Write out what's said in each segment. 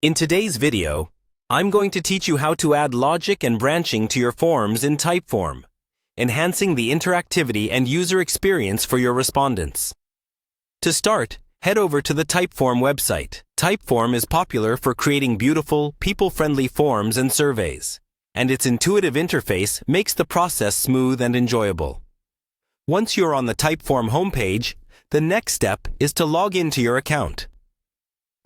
In today's video, I'm going to teach you how to add logic and branching to your forms in Typeform, enhancing the interactivity and user experience for your respondents. To start, head over to the Typeform website. Typeform is popular for creating beautiful, people-friendly forms and surveys, and its intuitive interface makes the process smooth and enjoyable. Once you're on the Typeform homepage, the next step is to log into your account.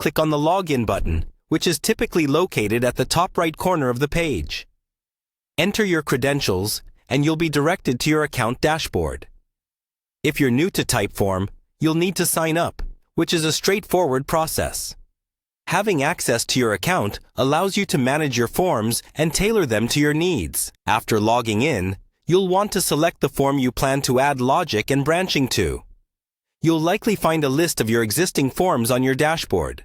Click on the Login button, which is typically located at the top right corner of the page. Enter your credentials, and you'll be directed to your account dashboard. If you're new to Typeform, you'll need to sign up, which is a straightforward process. Having access to your account allows you to manage your forms and tailor them to your needs. After logging in, you'll want to select the form you plan to add logic and branching to. You'll likely find a list of your existing forms on your dashboard.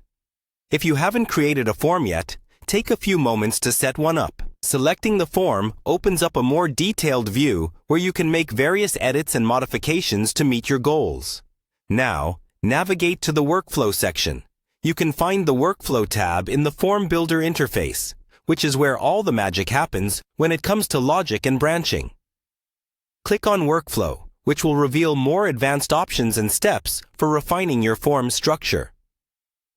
If you haven't created a form yet, take a few moments to set one up. Selecting the form opens up a more detailed view where you can make various edits and modifications to meet your goals. Now, navigate to the Workflow section. You can find the Workflow tab in the Form Builder interface, which is where all the magic happens when it comes to logic and branching. Click on Workflow, which will reveal more advanced options and steps for refining your form structure.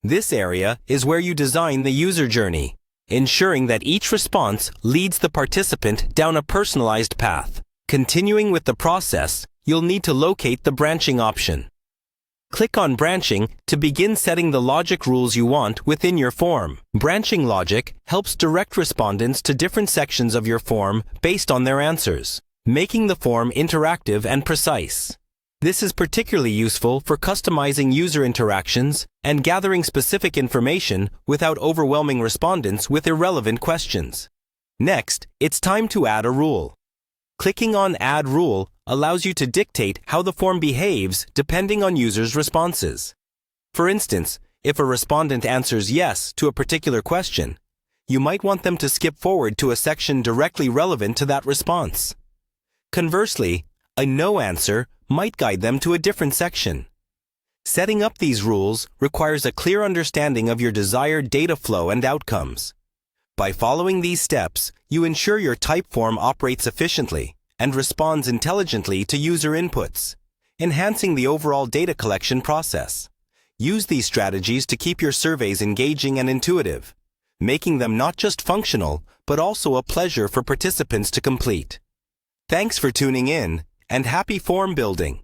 This area is where you design the user journey, ensuring that each response leads the participant down a personalized path. Continuing with the process, you'll need to locate the branching option. Click on Branching to begin setting the logic rules you want within your form. Branching logic helps direct respondents to different sections of your form based on their answers, making the form interactive and precise. This is particularly useful for customizing user interactions and gathering specific information without overwhelming respondents with irrelevant questions. Next, it's time to add a rule. Clicking on Add Rule allows you to dictate how the form behaves depending on users' responses. For instance, if a respondent answers yes to a particular question, you might want them to skip forward to a section directly relevant to that response. Conversely, a no answer might guide them to a different section. Setting up these rules requires a clear understanding of your desired data flow and outcomes. By following these steps, you ensure your Typeform operates efficiently and responds intelligently to user inputs, enhancing the overall data collection process. Use these strategies to keep your surveys engaging and intuitive, making them not just functional, but also a pleasure for participants to complete. Thanks for tuning in, and happy form building!